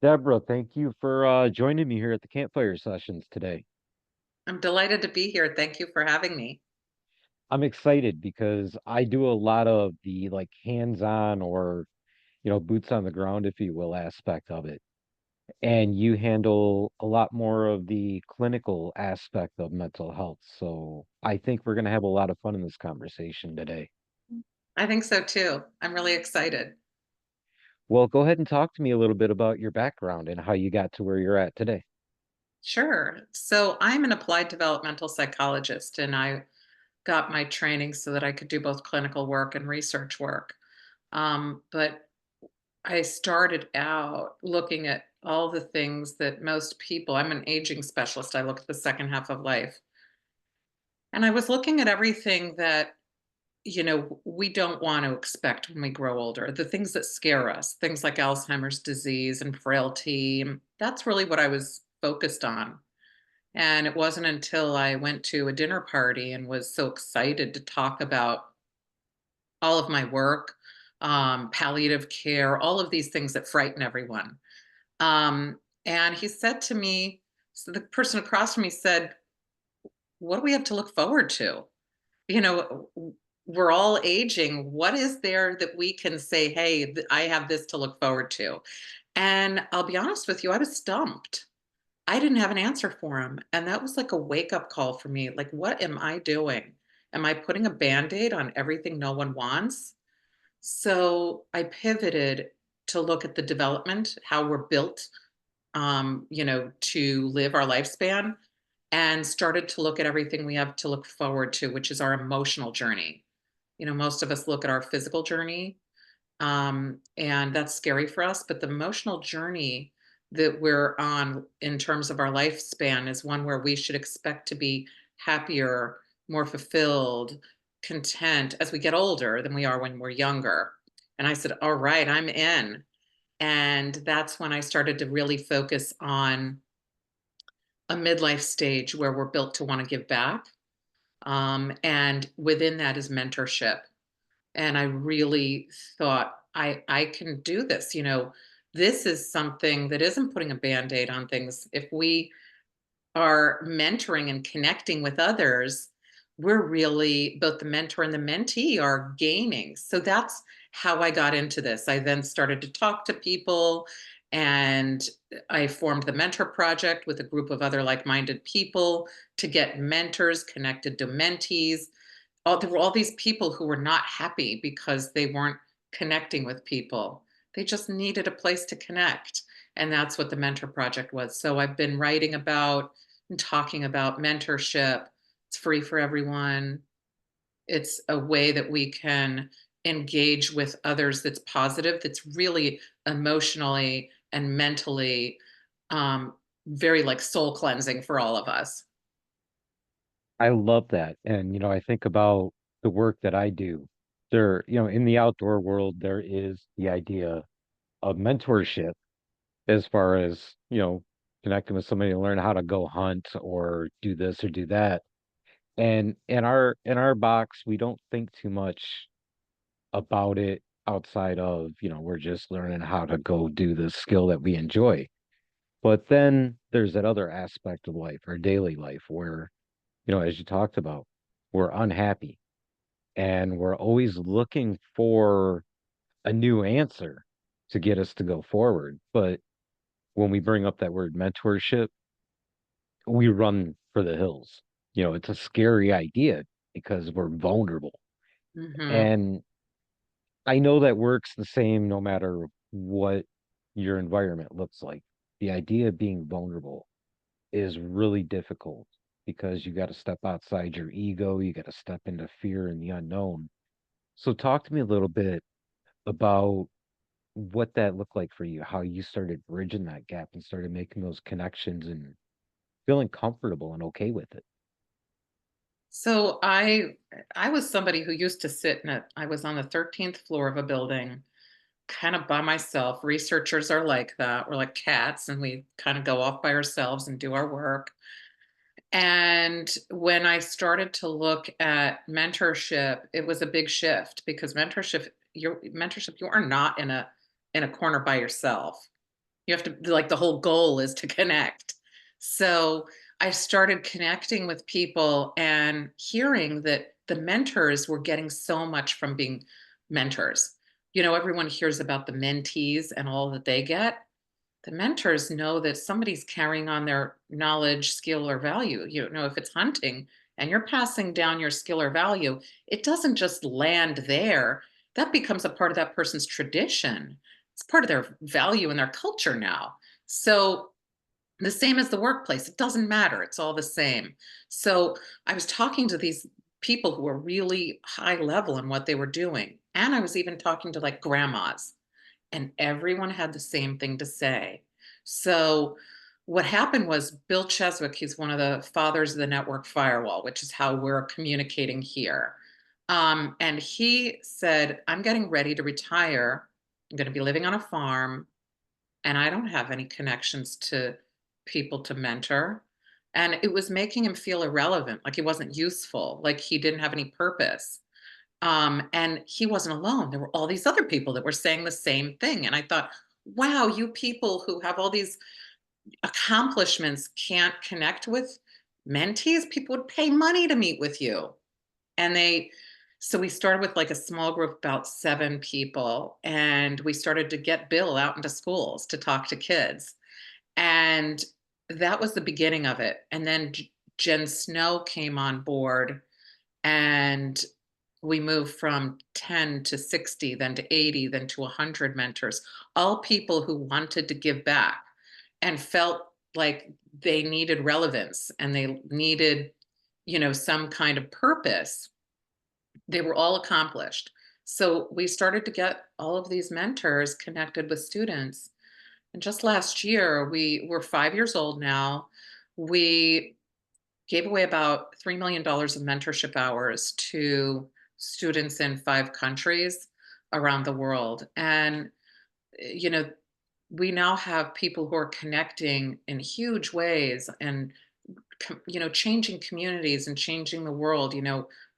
Deborah, thank you for joining me here at the campfire sessions today. I'm delighted to be here. Thank you for having me. I'm excited because I do a lot of the like hands-on or, boots on the ground, if you will, aspect of it. And you handle a lot more of the clinical aspect of mental health. So I think we're going to have a lot of fun in this conversation today. I think so too. I'm really excited. Well, go ahead and talk to me a little bit about your background and how you got to where you're at today. Sure. So I'm an applied developmental psychologist, and I got my training so that I could do both clinical work and research work. But I started out looking at all the things that most people, I'm an aging specialist, I look at the second half of life. And I was looking at everything that we don't want to expect when we grow older. The things that scare us, things like Alzheimer's disease and frailty. That's really what I was focused on. And it wasn't until I went to a dinner party and was so excited to talk about all of my work, palliative care, all of these things that frighten everyone. And he said to me, so the person across from me said, "What do we have to look forward to? you know we're all aging. What is there that we can say, hey, I have this to look forward to?" And I'll be honest with you, I was stumped. I didn't have an answer for him, and that was like a wake up call for me. Like, what am I doing? Am I putting a band-aid on everything no one wants? So I pivoted to look at the development, how we're built, to live our lifespan, and started to look at everything we have to look forward to, which is our emotional journey. Most of us look at our physical journey, and that's scary for us, but the emotional journey that we're on in terms of our lifespan is one where we should expect to be happier, more fulfilled, content as we get older than we are when we're younger. And I said, all right, I'm in. And that's when I started to really focus on a midlife stage where we're built to want to give back. And within that is mentorship. And I really thought, I can do this. This is something that isn't putting a band-aid on things. If we are mentoring and connecting with others, we're really, both the mentor and the mentee are gaining. So that's how I got into this. I then started to talk to people, and I formed the Mentor Project with a group of other like-minded people to get mentors connected to mentees. There were all these people who were not happy because they weren't connecting with people. They just needed a place to connect. And that's what the Mentor Project was. So I've been writing about and talking about mentorship. It's free for everyone. It's a way that we can engage with others that's positive, that's really emotionally and mentally um, very like soul cleansing for all of us. I love that. And, I think about the work that I do. In the outdoor world, there is the idea of mentorship as far as, connecting with somebody to learn how to go hunt or do this or do that. And in our box, we don't think too much about it outside of, we're just learning how to go do this skill that we enjoy. But then there's that other aspect of life, our daily life, where, as you talked about, we're unhappy and we're always looking for a new answer to get us to go forward. But when we bring up that word mentorship, we run for the hills. It's a scary idea because we're vulnerable. Hmm. And I know that works the same no matter what your environment looks like. The idea of being vulnerable is really difficult because you got to step outside your ego, you got to step into fear and the unknown. So talk to me a little bit about what that looked like for you, how you started bridging that gap and started making those connections and feeling comfortable and okay with it. So I was somebody who used to sit in I was on the 13th floor of a building, kind of by myself. Researchers are like that. We're like cats, and we kind of go off by ourselves and do our work. And when I started to look at mentorship, it was a big shift because mentorship, you are not in a corner by yourself. You have to, like, the whole goal is to connect. So I started connecting with people and hearing that the mentors were getting so much from being mentors. Everyone hears about the mentees and all that they get. The mentors know that somebody's carrying on their knowledge, skill, or value. If it's hunting and you're passing down your skill or value, it doesn't just land there. That becomes a part of that person's tradition. It's part of their value and their culture now. So the same as the workplace, it doesn't matter. It's all the same. So I was talking to these people who were really high level in what they were doing. And I was even talking to like grandmas, and everyone had the same thing to say. So what happened was Bill Cheswick, he's one of the fathers of the network firewall, which is how we're communicating here. And he said, I'm getting ready to retire. I'm going to be living on a farm, and I don't have any connections to people to mentor. And it was making him feel irrelevant, like he wasn't useful, like he didn't have any purpose. And he wasn't alone. There were all these other people that were saying the same thing. And I thought, wow, you people who have all these accomplishments can't connect with mentees. People would pay money to meet with you. And so we started with like a small group, about 7 people, and we started to get Bill out into schools to talk to kids. And that was the beginning of it. And then Jen Snow came on board, and we moved from 10 to 60, then to 80, then to 100 mentors, all people who wanted to give back and felt like they needed relevance and they needed, some kind of purpose. They were all accomplished. So we started to get all of these mentors connected with students. And just last year, we're 5 years old now. We gave away about $3 million of mentorship hours to students in 5 countries around the world. And, you know, we now have people who are connecting in huge ways and, changing communities and changing the world.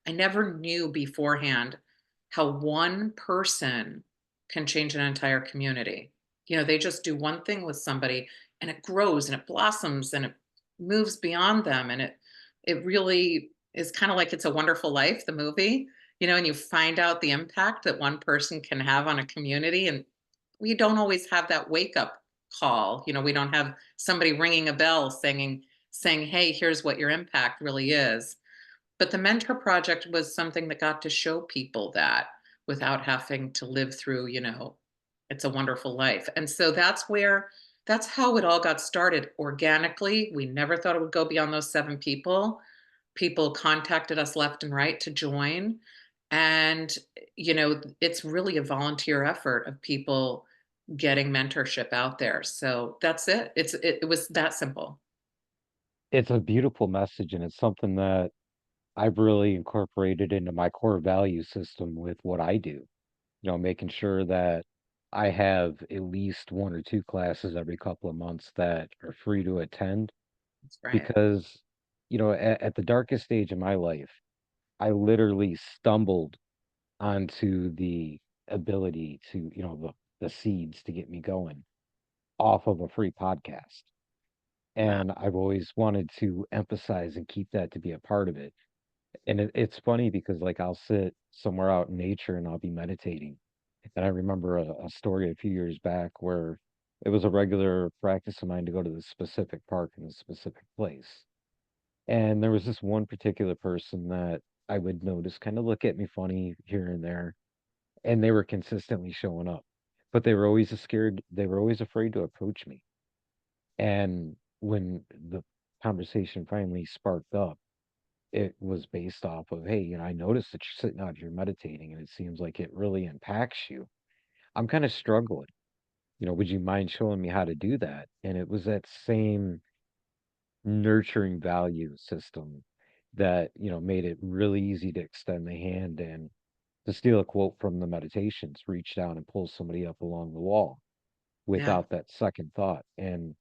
I never knew beforehand how one person can change an entire community. They just do one thing with somebody, and it grows and it blossoms and it moves beyond them, and it really is kind of like It's a Wonderful Life, the movie. And you find out the impact that one person can have on a community, and we don't always have that wake up call. We don't have somebody ringing a bell saying, hey, here's what your impact really is. But the mentor project was something that got to show people that without having to live through, It's a Wonderful Life. And so that's how it all got started organically. We never thought it would go beyond those 7 people. People contacted us left and right to join. And, it's really a volunteer effort of people getting mentorship out there. So that's it. It was that simple. It's a beautiful message, and it's something that I've really incorporated into my core value system with what I do. Making sure that I have at least 1 or 2 classes every couple of months that are free to attend That's right. because, at the darkest stage of my life, I literally stumbled onto the ability to, the seeds to get me going off of a free podcast. Wow. And I've always wanted to emphasize and keep that to be a part of it. And it's funny because, like, I'll sit somewhere out in nature and I'll be meditating. And I remember a story a few years back where it was a regular practice of mine to go to this specific park in a specific place. And there was this one particular person that I would notice kind of look at me funny here and there, and they were consistently showing up. But they were always afraid to approach me. And when the conversation finally sparked up, it was based off of, hey, I noticed that you're sitting out here meditating and it seems like it really impacts you. I'm kind of struggling. Would you mind showing me how to do that? And it was that same nurturing value system that, made it really easy to extend the hand and to steal a quote from the meditations, reach down and pull somebody up along the wall Yeah. without that second thought. And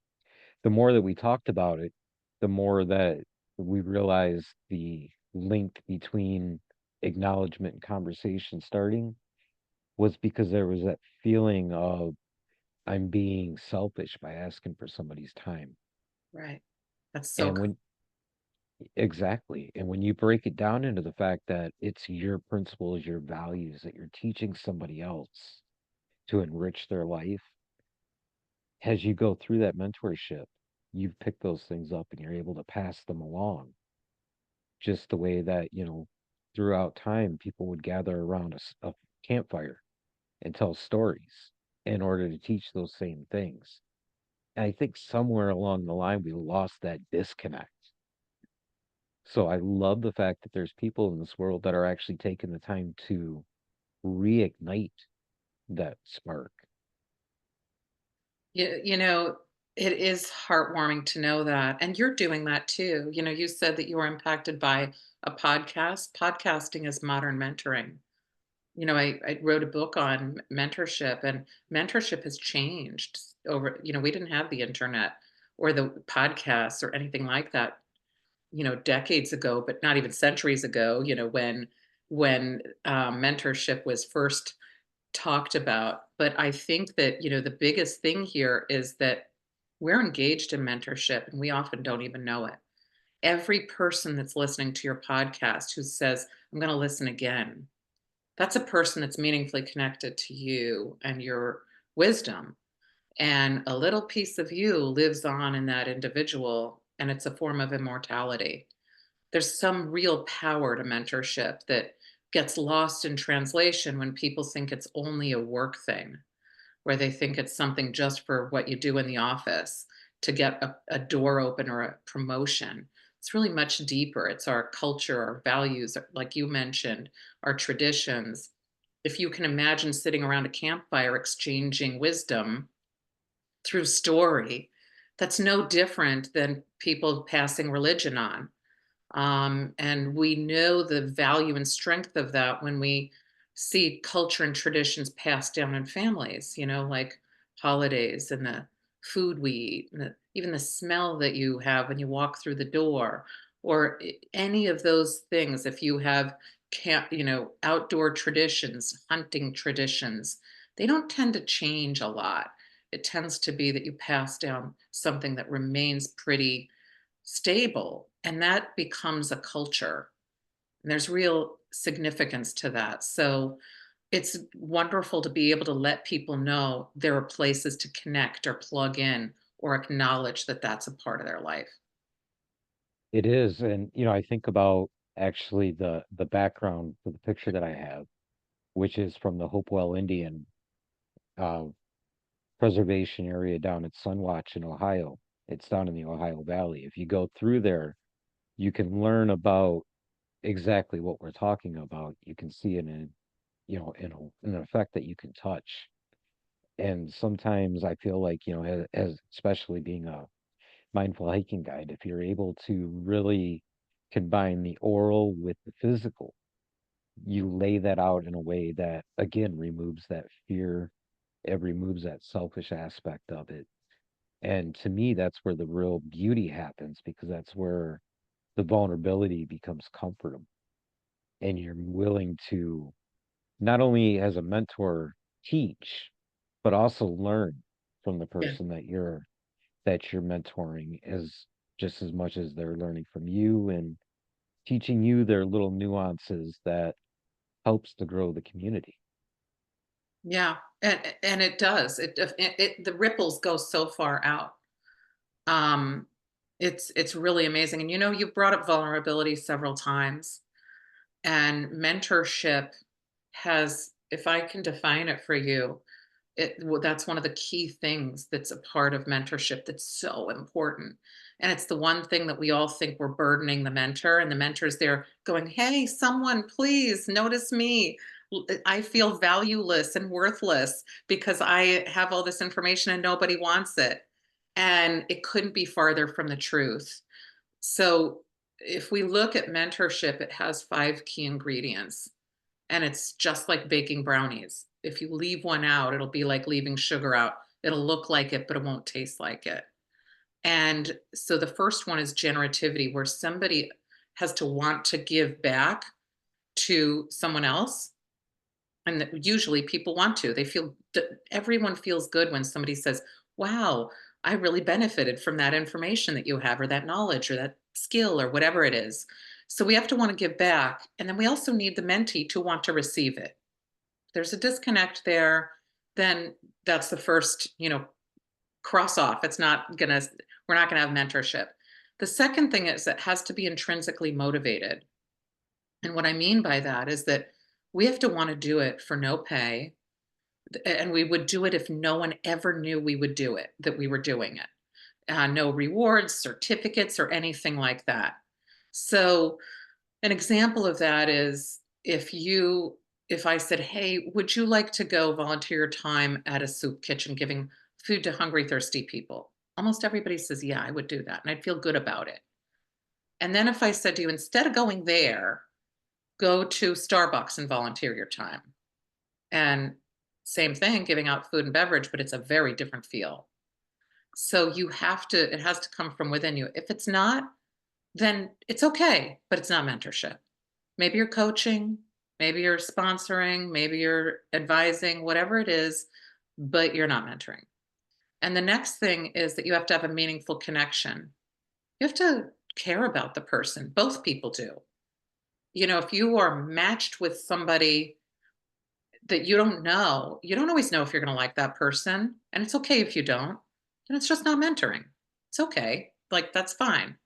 the more that we talked about it, the more that we realized the link between acknowledgement and conversation starting was because there was that feeling of I'm being selfish by asking for somebody's time. Right. That's so And when exactly, and when you break it down into the fact that it's your principles, your values that you're teaching somebody else to enrich their life, as you go through that mentorship, you've picked those things up and you're able to pass them along just the way that, throughout time, people would gather around a campfire and tell stories in order to teach those same things. And I think somewhere along the line, we lost that disconnect. So I love the fact that there's people in this world that are actually taking the time to reignite that spark. you know, it is heartwarming to know that, and you're doing that too. You said that you were impacted by a podcast. Podcasting is modern mentoring. I wrote a book on mentorship, and mentorship has changed over, we didn't have the internet or the podcasts or anything like that, decades ago, but not even centuries ago, when mentorship was first talked about. But I think that, the biggest thing here is that we're engaged in mentorship and we often don't even know it. Every person that's listening to your podcast who says, I'm going to listen again, that's a person that's meaningfully connected to you and your wisdom. And a little piece of you lives on in that individual, and it's a form of immortality. There's some real power to mentorship that gets lost in translation when people think it's only a work thing, where they think it's something just for what you do in the office to get a door open or a promotion. It's really much deeper. It's our culture, our values, like you mentioned, our traditions. If you can imagine sitting around a campfire exchanging wisdom through story, that's no different than people passing religion on. And we know the value and strength of that when we see culture and traditions passed down in families, like holidays and the food we eat, and even the smell that you have when you walk through the door, or any of those things. If you have outdoor traditions, hunting traditions, they don't tend to change a lot. It tends to be that you pass down something that remains pretty stable, and that becomes a culture. And there's real significance to that. So it's wonderful to be able to let people know there are places to connect or plug in or acknowledge that that's a part of their life. It is, and I think about actually the background for the picture that I have, which is from the Hopewell Indian uh, preservation area down at Sunwatch in Ohio. It's down in the Ohio Valley. If you go through there, you can learn about exactly what we're talking about. You can see it in, in an effect that you can touch. And sometimes I feel like, as especially being a mindful hiking guide, if you're able to really combine the oral with the physical, you lay that out in a way that, again, removes that fear, it removes that selfish aspect of it. And to me, that's where the real beauty happens because that's where the vulnerability becomes comfortable and you're willing to not only as a mentor teach, but also learn from the Yeah. person that you're mentoring as just as much as they're learning from you and teaching you their little nuances that helps to grow the community. Yeah. And it does. The ripples go so far out. Um, it's really amazing. And you brought up vulnerability several times. And mentorship has, if I can define it for you, that's one of the key things that's a part of mentorship that's so important. And it's the one thing that we all think we're burdening the mentor, and the mentor's there going, hey, someone, please notice me. I feel valueless and worthless because I have all this information and nobody wants it. And it couldn't be farther from the truth. So if we look at mentorship, it has five key ingredients, and it's just like baking brownies. If you leave one out, it'll be like leaving sugar out. It'll look like it, but it won't taste like it. And so the first one is generativity, where somebody has to want to give back to someone else. And that usually people want to. Everyone feels good when somebody says, "Wow, I really benefited from that information that you have or that knowledge or that skill or whatever it is." So we have to want to give back, and then we also need the mentee to want to receive it. If there's a disconnect there, then that's the first, cross off. We're not gonna have mentorship. The second thing is it has to be intrinsically motivated. And what I mean by that is that we have to want to do it for no pay. And we would do it if no one ever knew we would do it, that we were doing it. No rewards, certificates, or anything like that. So, an example of that is if I said, "Hey, would you like to go volunteer your time at a soup kitchen giving food to hungry, thirsty people?" Almost everybody says, "Yeah, I would do that." And I'd feel good about it. And then if I said to you, instead of going there, go to Starbucks and volunteer your time. And same thing, giving out food and beverage, but it's a very different feel. So it has to come from within you. If it's not, then it's okay, but it's not mentorship. Maybe you're coaching, maybe you're sponsoring, maybe you're advising, whatever it is, but you're not mentoring. And the next thing is that you have to have a meaningful connection. You have to care about the person. Both people do. If you are matched with somebody that you don't always know if you're going to like that person. And it's okay if you don't. And it's just not mentoring. It's okay. Like, that's fine.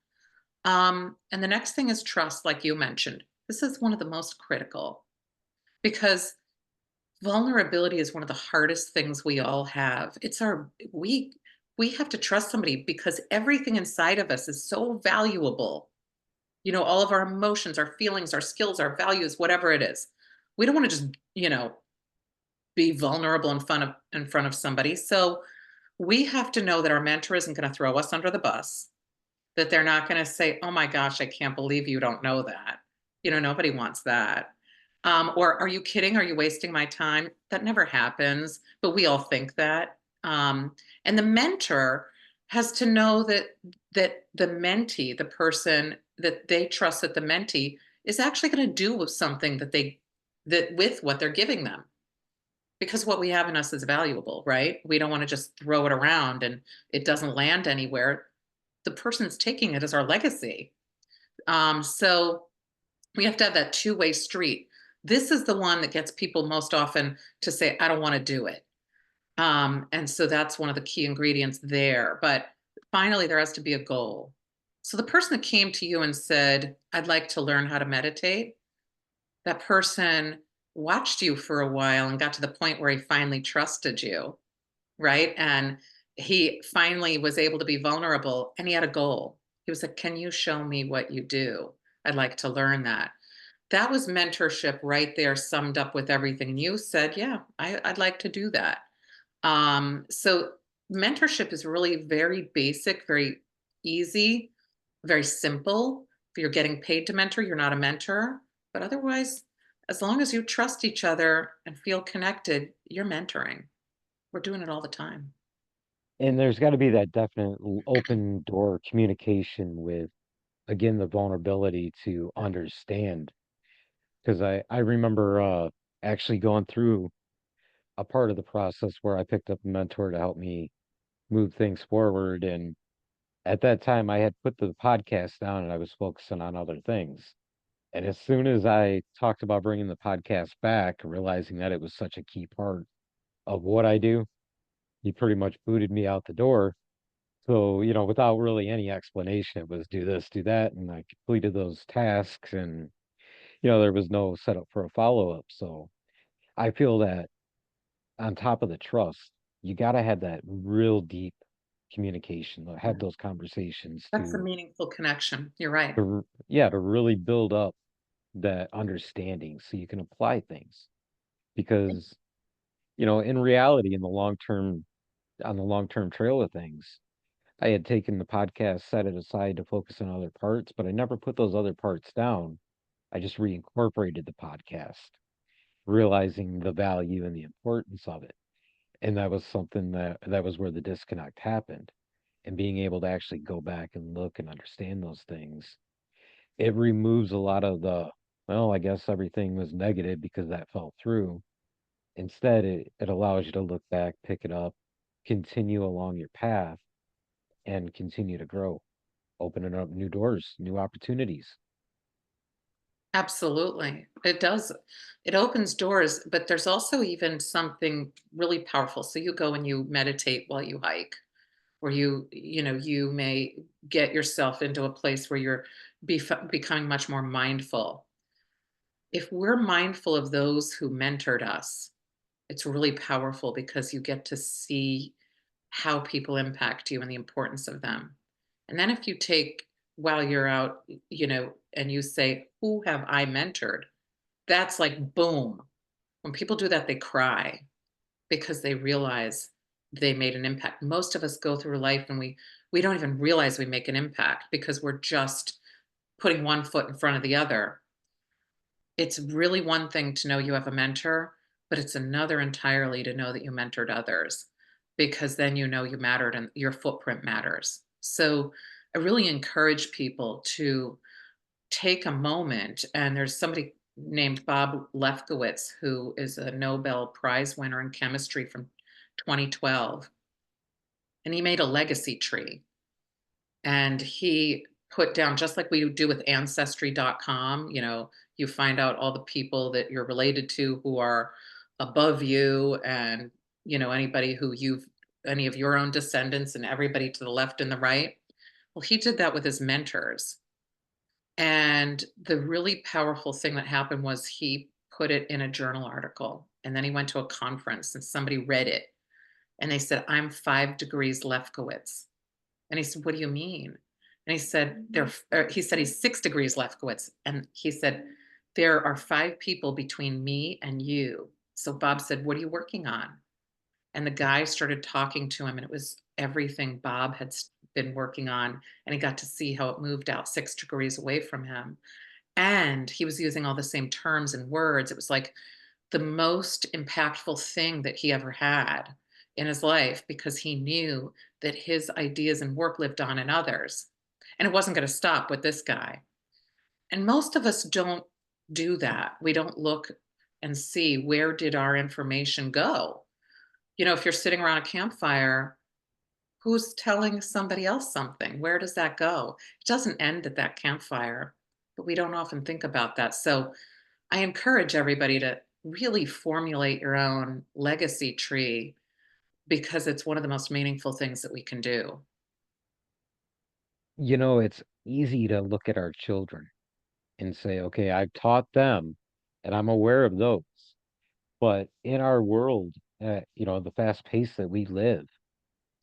And the next thing is trust, like you mentioned. This is one of the most critical because vulnerability is one of the hardest things we all have. We have to trust somebody because everything inside of us is so valuable. All of our emotions, our feelings, our skills, our values, whatever it is. We don't want to just, be vulnerable in front of somebody. So we have to know that our mentor isn't going to throw us under the bus, that they're not going to say, "Oh my gosh, I can't believe you don't know that." Nobody wants that. Or, "Are you kidding? Are you wasting my time?" That never happens, but we all think that. And the mentor has to know that the mentee, the person that they trust, that the mentee is actually going to do with something that with what they're giving them, because what we have in us is valuable, right? We don't want to just throw it around and it doesn't land anywhere. The person that's taking it is our legacy. So we have to have that two-way street. This is the one that gets people most often to say, "I don't want to do it." And so that's one of the key ingredients there. But finally, there has to be a goal. So the person that came to you and said, "I'd like to learn how to meditate," that person watched you for a while and got to the point where he finally trusted you, right? And he finally was able to be vulnerable and he had a goal. He was like, "Can you show me what you do? I'd like to learn that." That was mentorship right there, summed up with everything. And you said, "Yeah, I'd like to do that." So mentorship is really very basic, very easy, very simple. If you're getting paid to mentor, you're not a mentor. But otherwise, as long as you trust each other and feel connected, you're mentoring. We're doing it all the time. And there's got to be that definite open door communication with, again, the vulnerability to understand. Because I remember actually going through a part of the process where I picked up a mentor to help me move things forward. And at that time, I had put the podcast down and I was focusing on other things. And as soon as I talked about bringing the podcast back, realizing that it was such a key part of what I do, he pretty much booted me out the door. So, without really any explanation, it was do this, do that. And I completed those tasks and, there was no setup for a follow-up. So I feel that on top of the trust, you got to have that real deep communication, have those conversations That's a meaningful connection. You're right. yeah, to really build up that understanding so you can apply things. Because, in reality, on the long-term trail of things, I had taken the podcast, set it aside to focus on other parts, but I never put those other parts down. I just reincorporated the podcast, realizing the value and the importance of it. And that was something that was where the disconnect happened. And being able to actually go back and look and understand those things, it removes a lot of the, well, I guess everything was negative because that fell through. Instead, it allows you to look back, pick it up, continue along your path, and continue to grow, opening up new doors, new opportunities. Absolutely. It does. It opens doors, but there's also even something really powerful. So you go and you meditate while you hike, or you may get yourself into a place where you're becoming much more mindful. If we're mindful of those who mentored us, it's really powerful because you get to see how people impact you and the importance of them. And then if you take while you're out, and you say, "Who have I mentored?" That's like boom. When people do that, they cry because they realize they made an impact. Most of us go through life and we don't even realize we make an impact because we're just putting one foot in front of the other. It's really one thing to know you have a mentor, but it's another entirely to know that you mentored others, because then you know you mattered and your footprint matters. So I really encourage people to take a moment, and there's somebody named Bob Lefkowitz who is a Nobel Prize winner in chemistry from 2012, and he made a legacy tree, and he put down, just like we do with ancestry.com, you find out all the people that you're related to who are above you, and anybody who you've any of your own descendants, and everybody to the left and the right. Well, he did that with his mentors. And the really powerful thing that happened was he put it in a journal article, and then he went to a conference and somebody read it, and they said, "I'm 5 degrees Lefkowitz." And he said, "What do you mean?" And he said, he said he's 6 degrees Lefkowitz. And he said, "There are 5 people between me and you." So Bob said, "What are you working on?" And the guy started talking to him, and it was everything Bob had been working on. And he got to see how it moved out 6 degrees away from him. And he was using all the same terms and words. It was like the most impactful thing that he ever had in his life, because he knew that his ideas and work lived on in others. And it wasn't going to stop with this guy. And most of us don't do that. We don't look and see, where did our information go? If you're sitting around a campfire, who's telling somebody else something? Where does that go? It doesn't end at that campfire, but we don't often think about that. So I encourage everybody to really formulate your own legacy tree, because it's one of the most meaningful things that we can do. It's easy to look at our children and say, okay, I've taught them and I'm aware of those. But in our world, the fast pace that we live,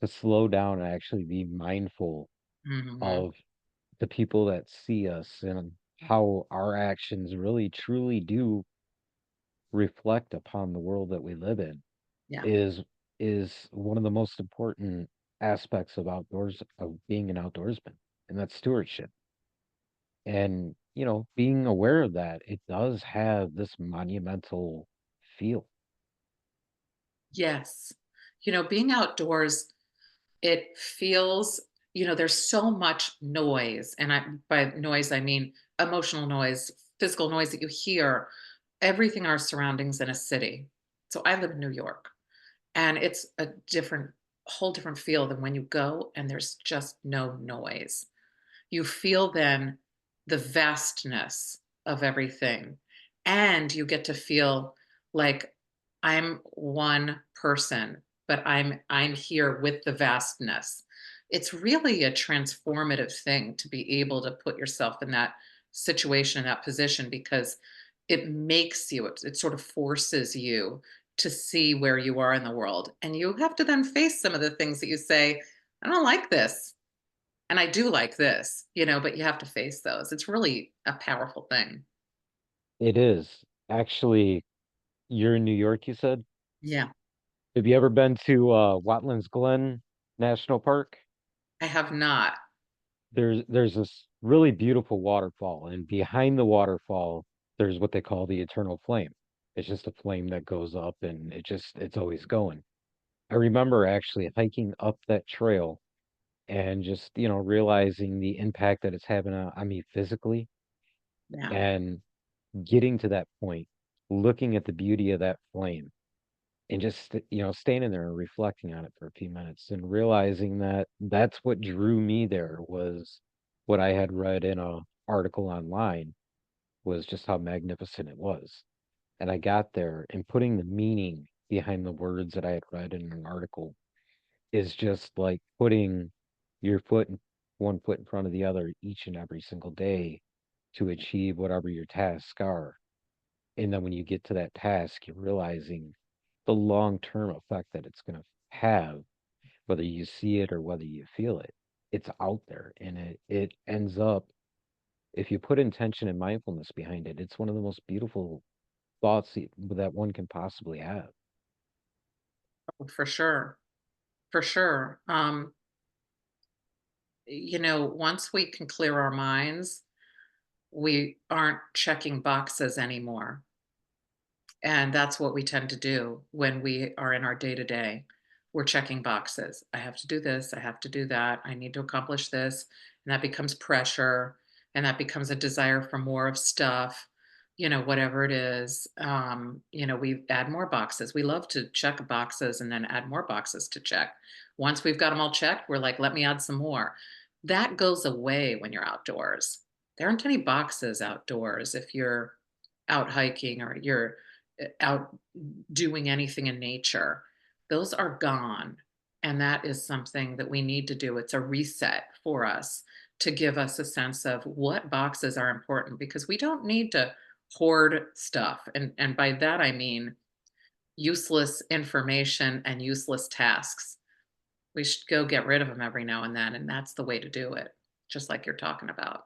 to slow down and actually be mindful Mhm. of the people that see us and how our actions really truly do reflect upon the world that we live in Yeah. is is one of the most important aspects of outdoors of being an outdoorsman, and that's stewardship. And being aware of that, it does have this monumental feel. Yes. Being outdoors, it feels, there's so much noise. And by noise, I mean emotional noise, physical noise that you hear, everything in our surroundings in a city. So I live in New York, and it's a whole different feel than when you go and there's just no noise. You feel then the vastness of everything. And you get to feel like, I'm one person, but I'm here with the vastness. It's really a transformative thing to be able to put yourself in that situation, in that position, because it makes you, it sort of forces you to see where you are in the world. And you have to then face some of the things that you say, "I don't like this. And I do like this," but you have to face those. It's really a powerful thing. It is. Actually, you're in New York, you said? Yeah, Have you ever been to Watlin's Glen National Park? I have not. There's this really beautiful waterfall, and behind the waterfall, there's what they call the eternal flame. It's just a flame that goes up and it's always going. I remember actually hiking up that trail and just, realizing the impact that it's having on me physically, Yeah. and getting to that point, looking at the beauty of that flame. and just, standing there and reflecting on it for a few minutes and realizing that that's what drew me there was what I had read in a article online was just how magnificent it was. And I got there and putting the meaning behind the words that I had read in an article is just like putting your one foot in front of the other each and every single day to achieve whatever your tasks are. And then when you get to that task, you're realizing the long-term effect that it's going to have, whether you see it or whether you feel it. It's out there and it ends up, if you put intention and mindfulness behind it, it's one of the most beautiful thoughts that one can possibly have. For sure. For sure. Once we can clear our minds, we aren't checking boxes anymore. And that's what we tend to do when we are in our day to day. We're checking boxes. I have to do this. I have to do that. I need to accomplish this. And that becomes pressure. And that becomes a desire for more of stuff, whatever it is. We add more boxes. We love to check boxes and then add more boxes to check. Once we've got them all checked, we're like, let me add some more. That goes away when you're outdoors. There aren't any boxes outdoors if you're out hiking or you're out doing anything in nature. Those are gone. And that is something that we need to do. It's a reset for us to give us a sense of what boxes are important because we don't need to hoard stuff. And by that, I mean useless information and useless tasks. We should go get rid of them every now and then. And that's the way to do it, just like you're talking about.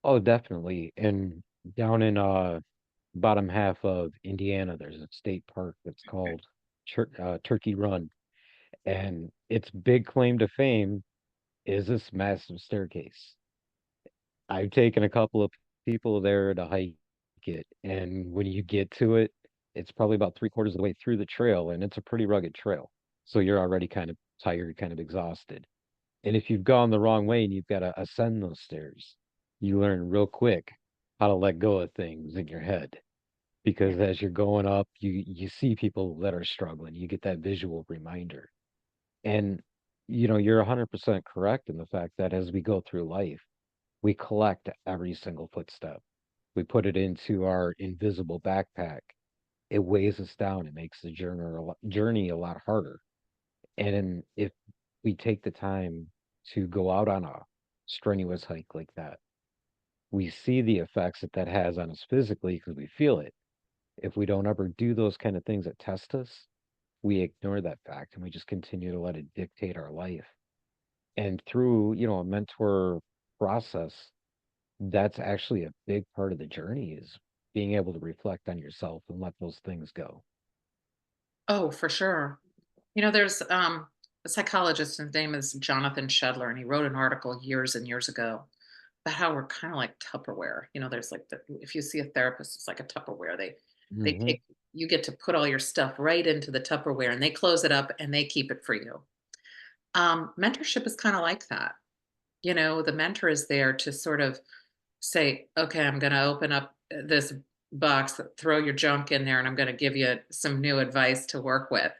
Oh, definitely. And down in bottom half of Indiana, there's a state park that's called Turkey Run, and its big claim to fame is this massive staircase. I've taken a couple of people there to hike it, and when you get to it, it's probably about three-quarters of the way through the trail, and it's a pretty rugged trail. So you're already kind of tired, kind of exhausted. And if you've gone the wrong way and you've got to ascend those stairs, you learn real quick how to let go of things in your head. Yeah. Because as you're going up, you see people that are struggling. You get that visual reminder. And you're 100% correct in the fact that as we go through life, we collect every single footstep. We put it into our invisible backpack. It weighs us down. It makes the journey a lot harder. And if we take the time to go out on a strenuous hike like that, we see the effects that that has on us physically because we feel it. If we don't ever do those kind of things that test us, we ignore that fact and we just continue to let it dictate our life. And through, a mentor process, that's actually a big part of the journey is being able to reflect on yourself and let those things go. Oh, for sure. There's a psychologist, his name is Jonathan Shedler, and he wrote an article years and years ago about how we're kind of like Tupperware. There's like if you see a therapist, it's like a Tupperware. They Hmm. take you get to put all your stuff right into the Tupperware and they close it up and they keep it for you. Mentorship is kind of like that. The mentor is there to sort of say, okay, I'm going to open up this box, throw your junk in there, and I'm going to give you some new advice to work with.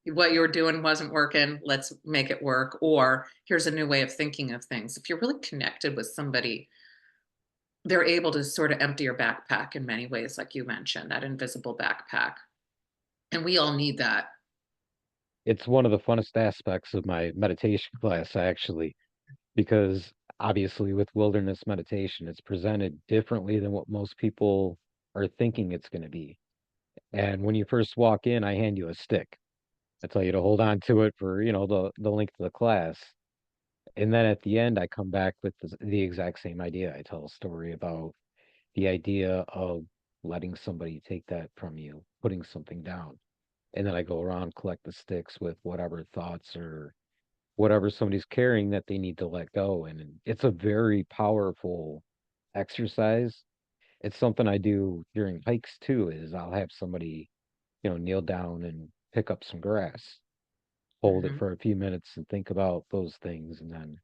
What you were doing wasn't working. Let's make it work. Or here's a new way of thinking of things. If you're really connected with somebody, they're able to sort of empty your backpack in many ways, like you mentioned, that invisible backpack. And we all need that. It's one of the funnest aspects of my meditation class, actually, because obviously with wilderness meditation, it's presented differently than what most people are thinking it's going to be. And when you first walk in, I hand you a stick. I tell you to hold on to it for, the length of the class. And then at the end, I come back with the exact same idea. I tell a story about the idea of letting somebody take that from you, putting something down. And then I go around, collect the sticks with whatever thoughts or whatever somebody's carrying that they need to let go. And it's a very powerful exercise. It's something I do during hikes too, is I'll have somebody, kneel down and pick up some grass, hold it Mhm. for a few minutes and think about those things and then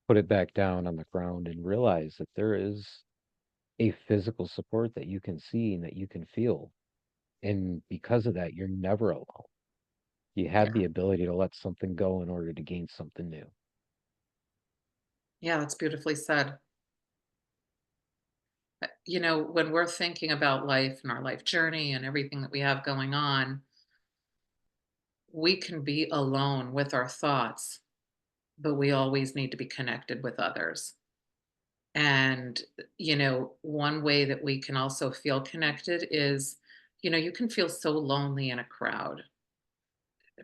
put it back down on the ground and realize that there is a physical support that you can see and that you can feel. And because of that, you're never alone. You have Yeah. the ability to let something go in order to gain something new. Yeah, that's beautifully said. When we're thinking about life and our life journey and everything that we have going on, we can be alone with our thoughts, but we always need to be connected with others. And, one way that we can also feel connected is, you can feel so lonely in a crowd.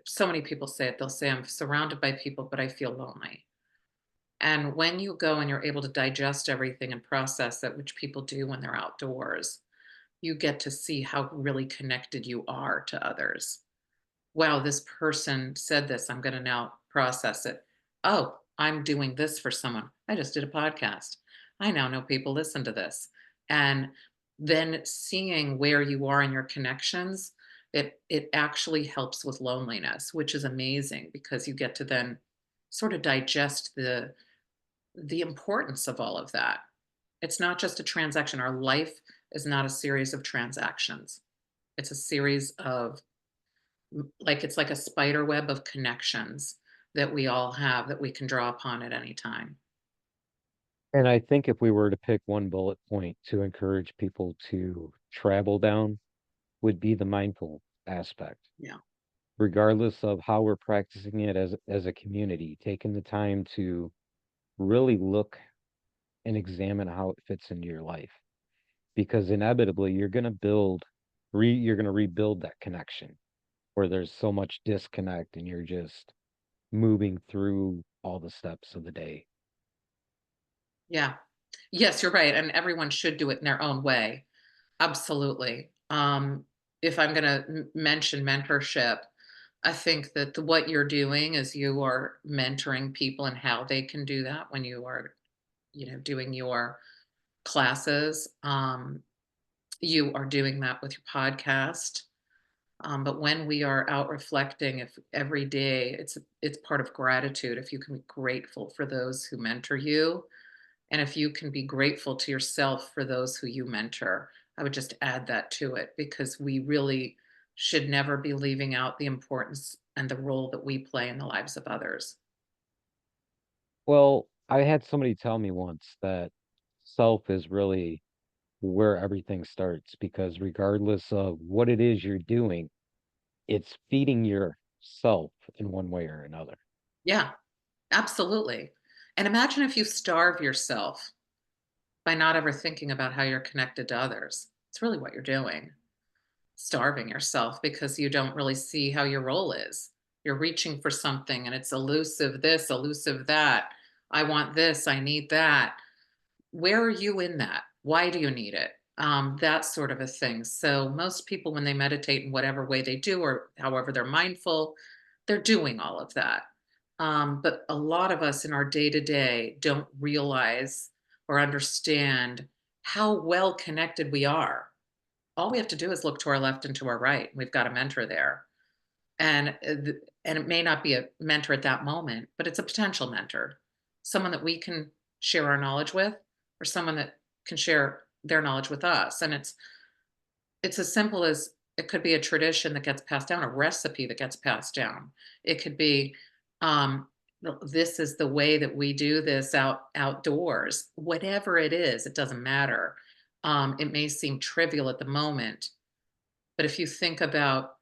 So many people say it. They'll say, I'm surrounded by people, but I feel lonely. And when you go and you're able to digest everything and process it, which people do when they're outdoors, you get to see how really connected you are to others. Wow, this person said this. I'm going to now process it. Oh, I'm doing this for someone. I just did a podcast. I now know people listen to this. And then seeing where you are in your connections, it actually helps with loneliness, which is amazing because you get to then sort of digest the importance of all of that. It's not just a transaction. Our life is not a series of transactions. It's a series of like it's like a spider web of connections that we all have that we can draw upon at any time. And I think if we were to pick one bullet point to encourage people to travel down, would be the mindful aspect. Yeah. Regardless of how we're practicing it as a community, taking the time to really look and examine how it fits into your life. Because inevitably you're gonna rebuild that connection where there's so much disconnect and you're just moving through all the steps of the day. Yeah. Yes, you're right. And everyone should do it in their own way. Absolutely. If I'm going to mention mentorship, I think that what you're doing is you are mentoring people and how they can do that when you are, doing your classes. You are doing that with your podcast. But when we are out reflecting, if every day it's part of gratitude, if you can be grateful for those who mentor you, and if you can be grateful to yourself for those who you mentor, I would just add that to it because we really should never be leaving out the importance and the role that we play in the lives of others. Well, I had somebody tell me once that self is really where everything starts because regardless of what it is you're doing, it's feeding yourself in one way or another. Yeah, absolutely. And imagine if you starve yourself by not ever thinking about how you're connected to others. It's really what you're doing. Starving yourself because you don't really see how your role is. You're reaching for something and it's elusive this, elusive that. I want this, I need that. Where are you in that? Why do you need it? That sort of a thing. So, most people, when they meditate in whatever way they do, or however they're mindful, they're doing all of that. But a lot of us in our day to day don't realize or understand how well connected we are. All we have to do is look to our left and to our right. We've got a mentor there. And it may not be a mentor at that moment, but it's a potential mentor, someone that we can share our knowledge with, or someone that can share their knowledge with us. And it's as simple as it could be a tradition that gets passed down, a recipe that gets passed down. It could be um, this is the way that we do this outdoors. Whatever it is, it doesn't matter. It may seem trivial at the moment, but if you think about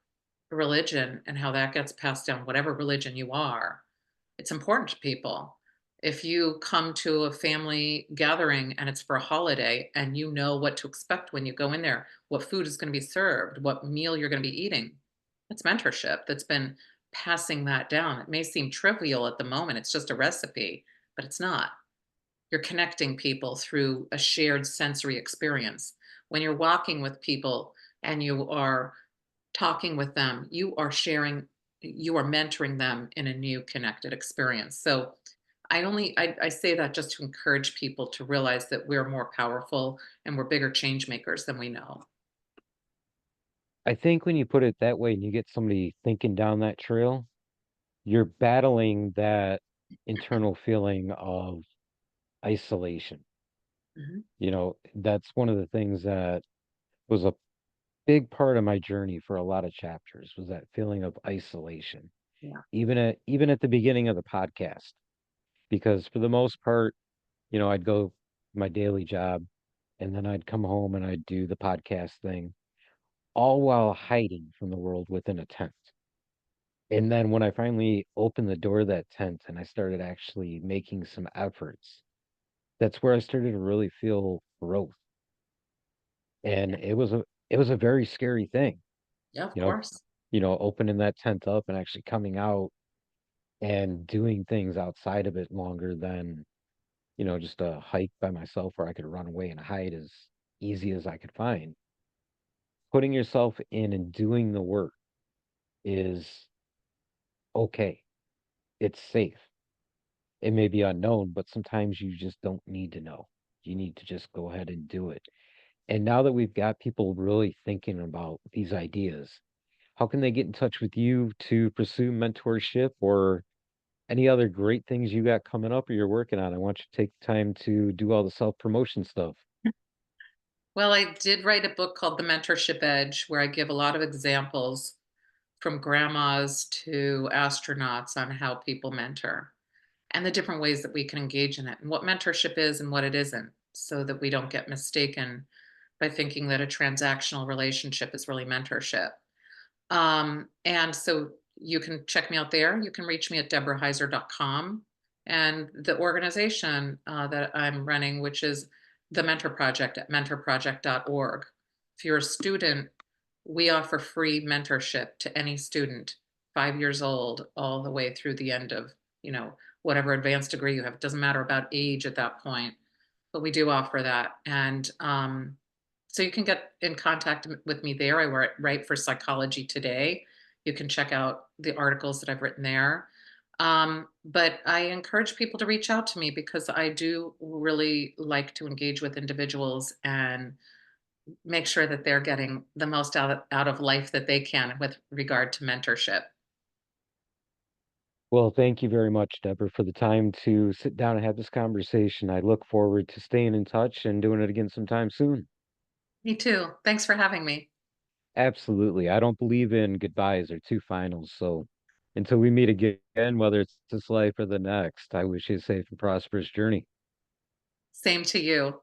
religion and how that gets passed down, whatever religion you are, it's important to people. If you come to a family gathering and it's for a holiday and you know what to expect when you go in there, what food is going to be served, what meal you're going to be eating, that's mentorship that's been passing that down. It may seem trivial at the moment, it's just a recipe, but it's not. You're connecting people through a shared sensory experience. When you're walking with people and you are talking with them, you are mentoring them in a new connected experience. So I say that just to encourage people to realize that we're more powerful and we're bigger change makers than we know. I think when you put it that way and you get somebody thinking down that trail, you're battling that internal feeling of isolation. Mhm. That's one of the things that was a big part of my journey for a lot of chapters was that feeling of isolation, Yeah. even at the beginning of the podcast, because for the most part, I'd go my daily job and then I'd come home and I'd do the podcast thing, all while hiding from the world within a tent. And then when I finally opened the door of that tent and I started actually making some efforts, that's where I started to really feel growth. And Yeah. it was a very scary thing, Yeah, of you know, course. opening that tent up and actually coming out and doing things outside of it longer than, just a hike by myself where I could run away and hide as easy as I could find. Putting yourself in and doing the work is okay. It's safe. It may be unknown, but sometimes you just don't need to know. You need to just go ahead and do it. And now that we've got people really thinking about these ideas, how can they get in touch with you to pursue mentorship or any other great things you got coming up or you're working on? I want you to take time to do all the self-promotion stuff. Well, I did write a book called The Mentorship Edge, where I give a lot of examples from grandmas to astronauts on how people mentor and the different ways that we can engage in it and what mentorship is and what it isn't, so that we don't get mistaken by thinking that a transactional relationship is really mentorship. And so you can check me out there. You can reach me at deborahheiser.com. And the organization that I'm running, which is the Mentor Project at mentorproject.org. If you're a student, we offer free mentorship to any student, 5 years old, all the way through the end of, whatever advanced degree you have. It doesn't matter about age at that point, but we do offer that. And so you can get in contact with me there. I write for Psychology Today. You can check out the articles that I've written there. But I encourage people to reach out to me because I do really like to engage with individuals and make sure that they're getting the most out of life that they can with regard to mentorship. Well, thank you very much, Deborah, for the time to sit down and have this conversation. I look forward to staying in touch and doing it again sometime soon. Me too. Thanks for having me. Absolutely. I don't believe in goodbyes or two finals. So until we meet again, whether it's this life or the next, I wish you a safe and prosperous journey. Same to you.